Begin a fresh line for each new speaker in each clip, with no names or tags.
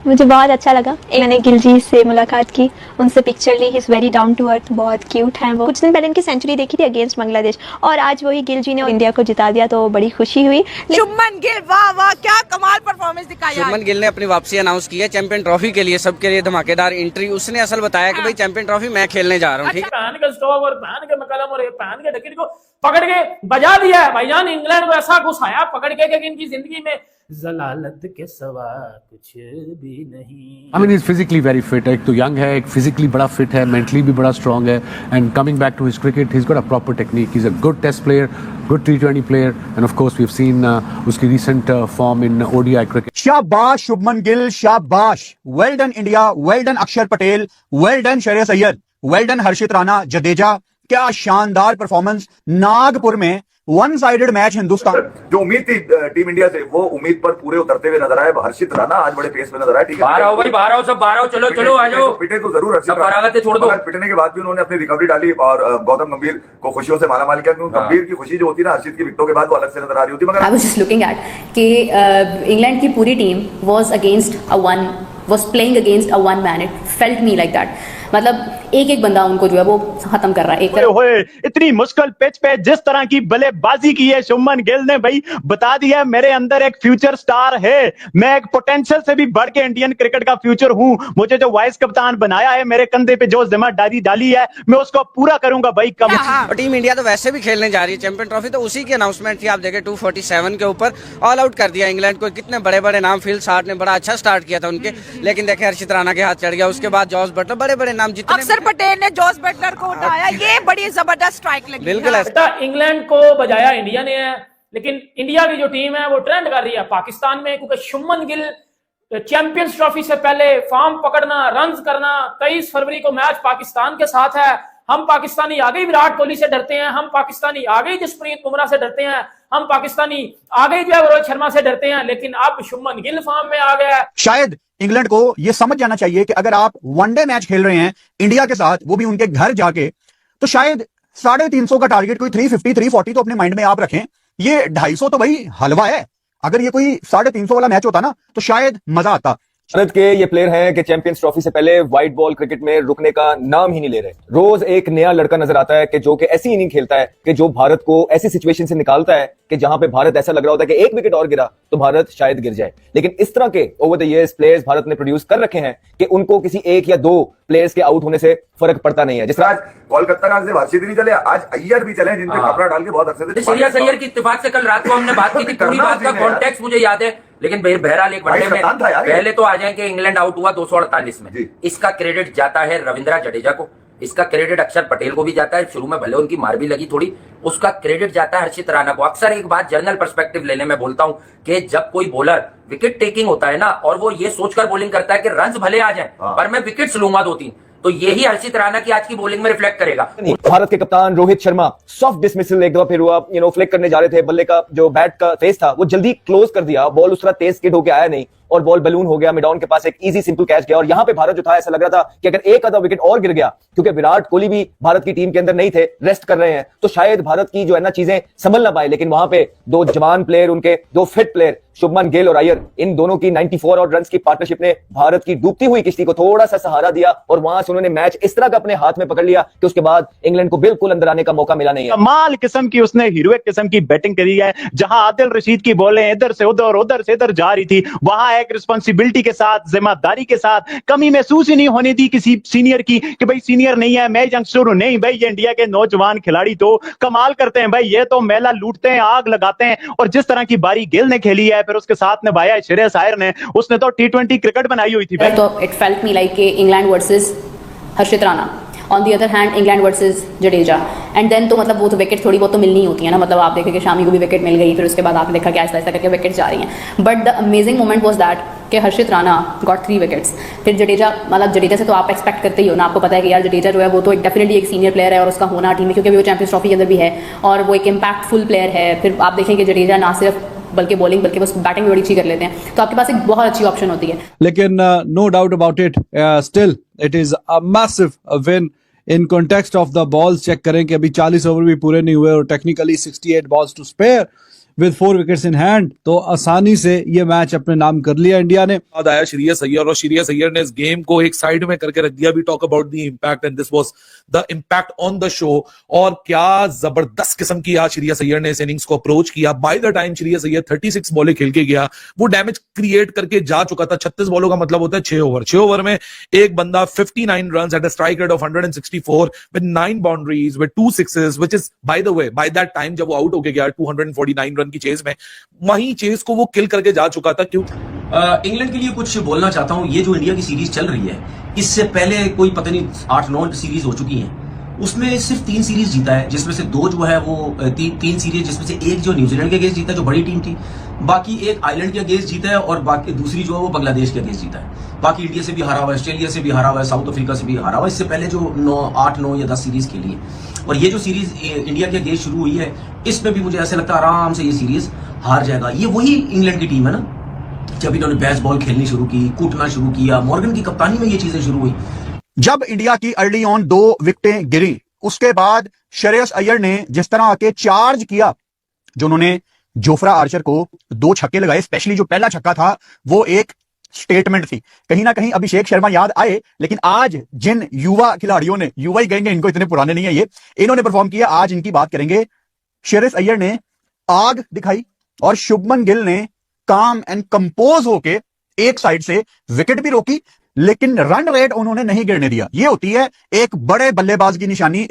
मुझे बहुत अच्छा लगा। मैंने गिल जी से मुलाकात की, उनसे पिक्चर ली। He is very down to earth, बहुत क्यूट हैं वो। कुछ दिन पहले इनकी सेंचुरी देखी थी अगेंस्ट बांग्लादेश, और आज वही गिल जी ने इंडिया को जिता दिया, तो बड़ी खुशी हुई।
शुभमन गिल, वाह वाह, क्या कमाल परफॉर्मेंस दिखाया।
शुभमन गिल ने अपनी वापसी अनाउंस की है चैंपियन ट्रॉफी के लिए, सबके लिए धमाकेदार एंट्री। उसने असल बताया कि भाई चैंपियन ट्रॉफी मैं खेलने जा रहा हूँ। ठीक,
पहन के स्टोव और पहन के मकलम और पहन के डकिट को पकड़ के बजा दिया है भाईजान। इंग्लैंड को ऐसा घुसाया पकड़ के कि इनकी जिंदगी में जलालत के सिवा कुछ भी नहीं।
I mean, he's physically very fit. एक तो young है, एक physically बड़ा fit है, mentally भी बड़ा strong है, and coming back to his cricket, he's got a proper technique. He's a good test player, good T20 player, and of course we've seen उसकी recent form in ODI cricket.
शाबाश शुभमन गिल, शाबाश। Well done India, well done Akshar Patel, well done Shreyas Iyer, well done Harshit Rana, Jadeja. क्या शानदार performance. Nagpur में one sided match Hindustan.
जो उम्मीद थी team India से, वो उम्मीद पर पूरे उतरते हुए नजर आए। हर्षित राणा आज बड़े पेस में नजर आए। ठीक है,
बाहर आओ भाई, बाहर आओ, सब बाहर आओ, चलो चलो आ जाओ।
पिटे तो जरूर हर्षित राणा,
छोड़ दो।
पिटने के बाद भी उन्होंने अपनी रिकवरी डाली और गौतम गंभीर को खुशियों से मालामाल किया। क्योंकि गंभीर की खुशी जो होती है ना हर्षित की विकेटों के बाद, वो अलग से नजर आ रही होती है। मगर
I was just looking at कि इंग्लैंड की पूरी team was playing against a one man. It felt me like that. मतलब एक एक बंदा उनको जो है वो खत्म कर रहा है। एक
इतनी मुश्किल पिच पे जिस तरह की बल्लेबाजी की है शुभमन गिल ने, भाई बता दिया मेरे अंदर एक फ्यूचर स्टार है। मैं एक पोटेंशियल से भी बढ़ के इंडियन क्रिकेट का फ्यूचर हूं। मुझे जो वाइस कप्तान बनाया है, मेरे कंधे पे जो जिम्मेदारी डाली है, मैं उसको पूरा करूंगा भाई। कम
और टीम इंडिया तो वैसे भी खेलने जा रही है चैंपियन ट्रॉफी, तो उसी की अनाउंसमेंट थी। आप देखें 247 के ऊपर ऑल आउट कर दिया इंग्लैंड को। कितने बड़े बड़े नाम, फिल सार्ट ने बड़ा अच्छा स्टार्ट किया था उनके, लेकिन देखे हर्षित राणा के हाथ चढ़ गया। उसके बाद जॉस बटलर, बड़े बड़े नाम जितने,
अक्षर पटेल ने जॉस बटलर को उठाया। ये बड़ी जबरदस्त स्ट्राइक लगी।
बिल्कुल
ऐसा इंग्लैंड को बजाया इंडिया ने है, लेकिन इंडिया की जो टीम है वो ट्रेंड कर रही है पाकिस्तान में, क्योंकि शुभमन गिल चैंपियंस ट्रॉफी से पहले फॉर्म पकड़ना, रन्स करना। 23 फरवरी को मैच पाकिस्तान के साथ है। हम पाकिस्तानी आगे विराट कोहली से डरते हैं, हम पाकिस्तानी आगे जसप्रीत बुमराह से डरते हैं, हम पाकिस्तानी आगे जो है रोहित शर्मा से डरते हैं, लेकिन अब शुभमन गिल फॉर्म में आ गया है।
शायद इंग्लैंड को यह समझ जाना चाहिए कि अगर आप वनडे मैच खेल रहे हैं इंडिया के साथ, वो भी उनके घर जाके, तो शायद 350 का टारगेट कोई 350 340 तो अपने माइंड में आप रखें। ये 250 तो भाई हलवा है। अगर ये कोई 350 वाला मैच होता ना, तो शायद मजा आता।
भारत के ये प्लेयर हैं कि चैंपियंस ट्रॉफी से पहले व्हाइट बॉल क्रिकेट में रुकने का नाम ही नहीं ले रहे। रोज एक नया लड़का नजर आता है कि जो कि ऐसी इनिंग खेलता है कि जो भारत को ऐसी सिचुएशन से निकालता है कि जहां पे भारत ऐसा लग रहा होता है कि एक विकेट और गिरा तो भारत शायद गिर जाए। लेकिन इस तरह के over the years players Bharat ने प्रोड्यूस कर रखे हैं कि उनको किसी एक या दो प्लेयर्स के आउट होने से फर्क पड़ता नहीं है। जिस तरह
आज कोलकाता का सिर्फ हर्षित नहीं चले, आज अय्यर भी चले, जिनपे कपड़ा डाल के बहुत अच्छे से।
अय्यर की इत्तेफाक से कल रात को हमने बात की थी, पूरी बात का कॉन्टेक्स्ट मुझे याद है। लेकिन बहरहाल एक वनडे में पहले तो आ जाए कि इंग्लैंड आउट हुआ 248 में। इसका क्रेडिट जाता है रविंद्र जडेजा को, इसका क्रेडिट अक्षर पटेल को भी जाता है। शुरू में भले उनकी मार भी लगी थोड़ी, उसका क्रेडिट जाता है हर्षित राणा को। अक्सर एक बात जर्नल पर्सपेक्टिव लेने में बोलता हूं कि जब कोई बॉलर विकेट टेकिंग होता है ना, और वो ये सोचकर बॉलिंग करता है कि रन्स भले आ जाए पर मैं विकेट्स लूंगा 2-3, तो यही हर्षित राणा की आज की बॉलिंग में रिफ्लेक्ट करेगा।
भारत के कप्तान रोहित शर्मा सॉफ्ट डिसमिसल एक दफा फिर हुआ, फ्लिक करने जा रहे थे, बल्ले का जो बैट का फेस था वो जल्दी क्लोज कर दिया, बॉल उस तरह तेज स्किड होके आया नहीं और बॉल बलून हो गया, मिडॉन के पास एक इजी सिंपल कैच गया। और यहां पे भारत जो था ऐसा लग रहा था कि अगर एक आधा विकेट और गिर गया, क्योंकि विराट कोहली भी भारत की टीम के अंदर नहीं थे, रेस्ट कर रहे हैं, तो शायद भारत की जो है ना चीजें संभल ना पाए। लेकिन वहां पे दो जवान प्लेयर, उनके दो फिट प्लेयर शुभमन गिल और अय्यर, इन दोनों की 94 और रन्स की पार्टनरशिप ने भारत की डूबती हुई किश्ती को थोड़ा सा सहारा दिया और वहां से उन्होंने मैच इस तरह का अपने हाथ में पकड़ लिया कि उसके बाद इंग्लैंड को बिल्कुल अंदर आने का मौका मिला नहीं है।
कमाल किस्म की उसने हीरोइक किस्म की बैटिंग करी है। जहां आदिल रशीद की बॉलें इधर से उधर, उधर से इधर जा रही थी, वहां एक रिस्पांसिबिलिटी के साथ, जिम्मेदारी के साथ, कमी महसूस ही नहीं होने दी किसी सीनियर की कि भाई सीनियर नहीं है, मैं यंगस्टर हूं। नहीं भाई, ये इंडिया के नौजवान खिलाड़ी तो कमाल करते हैं भाई। ये तो मेला लूटते हैं, आग लगाते हैं। और जिस तरह की बारी गिल ने खेली है, फिर उसके साथ निभाया श्रेयस अय्यर ने, उसने तो T20 क्रिकेट बनाई हुई थी।
तो it felt me like England versus Harshit Rana, on the other hand England versus Jadeja. And then तो मतलब वो तो विकेट थोड़ी बहुत तो मिलनी होती है ना। मतलब आप देखें कि शामी को भी विकेट मिल गई, फिर उसके बाद आपने देखा कि ऐसा ऐसा करके विकेट जा रही हैं। But the amazing moment was that कि हर्षित राणा गॉट 3 विकेट्स। फिर जडेजा, मतलब जडेजा से तो आप एक्सपेक्ट करते ही हो ना, आपको पता है कि यार जडेजा जो है वो तो डेफिनेटली एक सीनियर प्लेयर है और उसका होना टीम में, क्योंकि वो चैंपियंस ट्रॉफी के अंदर भी है और वो एक इम्पैक्टफुल प्लेयर है। फिर आप देखें कि जडेजा ना सिर्फ बल्कि बॉलिंग बल्कि बस बैटिंग भी बड़ी अच्छी कर लेते हैं, तो आपके पास एक बहुत अच्छी ऑप्शन होती है।
लेकिन no doubt about it, still it is a massive win in context of the balls. Check करें कि अभी 40 ओवर भी पूरे नहीं हुए और technically 68 balls to spare, with 4 wickets in hand. तो आसानी से ये मैच अपने नाम कर लिया इंडिया ने.
बाद आया श्रेयस अय्यर और श्रेयस अय्यर ने इस गेम को एक साइड में करके रख दिया. We talk about the impact and this was the impact on the show. और क्या जबरदस्त किस्म की आज श्रेयस अय्यर ने इस इनिंग्स को अप्रोच किया. By the time Shreyas Iyer 36 बॉलें खेल के गया, वो डैमेज क्रिएट करके जा चुका था. 36 बॉलों का मतलब होता है 6 ओवर. 6 ओवर में एक बंदा 59 runs at a strike rate of 164 with 9 boundaries with 2 sixes, which is by the way by that time जब वो आउट होके गया 249 रन की चेज में, वहीं चेज को वो किल करके जा चुका था. क्यों?
इंग्लैंड के लिए कुछ बोलना चाहता हूं. ये जो इंडिया की सीरीज चल रही है, इससे पहले कोई पता नहीं 8-9 सीरीज हो चुकी हैं. उसमें सिर्फ 3 सीरीज जीता है, जिसमें से 2 जो है वो 3 सीरीज, जिसमें से एक जो न्यूजीलैंड के अगेंस्ट जीता है जो बड़ी टीम थी, बाकी एक आइलैंड के अगेंस्ट जीता है और बाकी दूसरी जो है वो बांग्लादेश के अगेंस्ट जीता है. बाकी इंडिया से भी हारा हुआ है, ऑस्ट्रेलिया से भी हारा हुआ है, साउथ अफ्रीका से भी हारा हुआ है. इससे पहले जो 8, 9 या 10 सीरीज खेली है, और ये जो सीरीज इंडिया के अगेंस्ट शुरू हुई है, इसमें भी मुझे ऐसा लगता है आराम से ये सीरीज हार जाएगा. ये वही इंग्लैंड की टीम है ना, जब इन्होंने बेसबॉल खेलनी शुरू की, कूटना शुरू किया, मॉर्गन की कप्तानी में ये चीजें शुरू हुई.
जब इंडिया की अर्ली ऑन 2 विकेटें गिरी, उसके बाद श्रेयस अय्यर ने जिस तरह आके चार्ज किया, जो उन्होंने जोफ्रा आर्चर को 2 छक्के लगाए, स्पेशली जो पहला छक्का था वो एक स्टेटमेंट थी. कहीं ना कहीं अभिषेक शर्मा याद आए, लेकिन आज जिन युवा खिलाड़ियों ने, युवा ही कहेंगे इनको, इतने पुराने नहीं है ये, इन्होंने परफॉर्म किया, आज इनकी बात करेंगे. श्रेयस अय्यर ने आग दिखाई और शुभमन गिल ने काम एंड कंपोज होके एक साइड से विकेट भी रोकी, लेकिन रन रेट उन्होंने नहीं गिरने दिया. ये होती है एक बड़े बल्लेबाज की निशानी.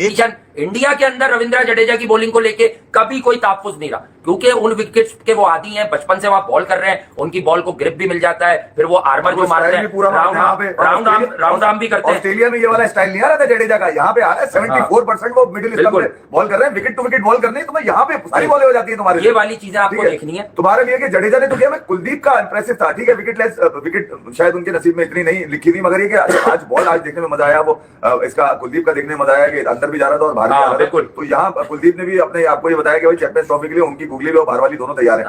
इंडिया के अंदर रविंद्र जडेजा की बॉलिंग को लेके कभी कोई ताफुज नहीं रहा, क्योंकि उन विकेट्स के वो आदी हैं, बचपन से वहां बॉल कर रहे हैं, उनकी बॉल को ग्रिप भी मिल जाता है, फिर वो आर्मर जो मारते हैं, राउंड आर्म भी करते हैं.
ऑस्ट्रेलिया में ये वाला स्टाइल नहीं आ रहा था जडेजा का, यहाँ पे आ रहा है. 74% वो मिडिल स्टंप पे बॉल कर रहे हैं, विकेट टू विकेट बॉल करने, तो यहाँ पे सारी बॉलें हो जाती है तुम्हारे.
ये वाली चीजें आपको देखनी है.
तुम्हारे लिए कि जडेजा ने तो किया, कुलदीप का इंप्रेसिव था, ठीक है, विकेट शायद उनके नसीब में इतनी नहीं लिखी थी, मगर ये कि आज बॉल आज देखने में मजा आया. वो इसका कुलदीप का देखने में मजा आया कि अंदर भी जा रहा था और बाहर भी जा रहा था. तो यहाँ कुलदीप ने भी अपने आपको ये बताया कि भाई चैंपियंस ट्रॉफी के लिए उनकी गुगली और बाहर वाली दोनों तैयार है.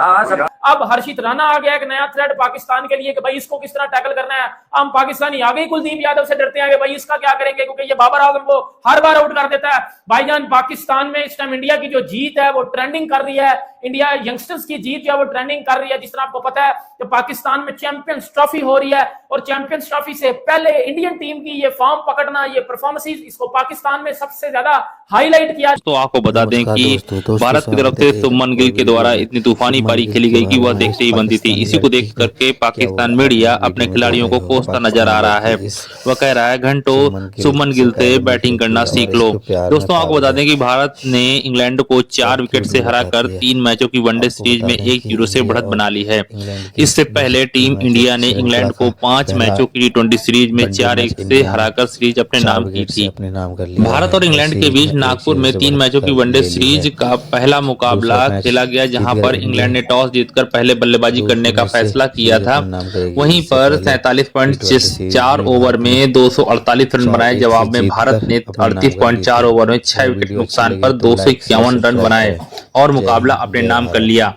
अब हर्षित राणा आ गया, एक नया थ्रेड पाकिस्तान के लिए कि भाई इसको किस तरह टैकल करना है. हम पाकिस्तानी आ गए, कुलदीप यादव से डरते हैं कि भाई इसका क्या करेंगे, क्योंकि ये बाबर आजम को हर बार आउट कर देता है. भाईजान, पाकिस्तान में इस टाइम इंडिया की जो जीत है वो ट्रेंडिंग कर रही है. इंडिया यंगस्टर्स की जीत जो है वो ट्रेंडिंग कर रही है. जिस तरह आपको पता है कि पाकिस्तान में चैंपियंस ट्रॉफी हो रही है, और चैंपियंस ट्रॉफी से पहले इंडियन टीम की ये फॉर्म पकड़ना, ये परफॉर्मेंसेस, इसको पाकिस्तान में सबसे ज्यादा हाईलाइट किया.
तो आपको बता दें कि भारत की तरफ से शुभमन गिल के द्वारा इतनी तूफानी पारी खेली गई कि वह देखते ही बनती थी. इसी को देख करके पाकिस्तान मीडिया अपने खिलाड़ियों को कोसता नजर आ रहा है. वह कह रहा है घंटों शुभमन गिल से बैटिंग करना सीख लो. दोस्तों, आपको बता दें कि भारत ने इंग्लैंड को 4 विकेट से हराकर 3 मैचों की वनडे सीरीज में 1-0 से बढ़त बना ली है. इससे पहले टीम इंडिया ने इंग्लैंड को 5 मैचों की T20 सीरीज में 4-1 से हराकर सीरीज अपने नाम की थी. भारत और इंग्लैंड के बीच नागपुर में 3 मैचों की वनडे सीरीज का पहला मुकाबला खेला गया, जहां पर इंग्लैंड ने टॉस जीतकर पहले बल्लेबाजी करने का फैसला किया था. वहीं पर 47.4 ओवर में 248 रन बनाए. जवाब में भारत ने 38.4 ओवर में 6 विकेट नुकसान पर 251 रन बनाए और मुकाबला अपने नाम कर लिया.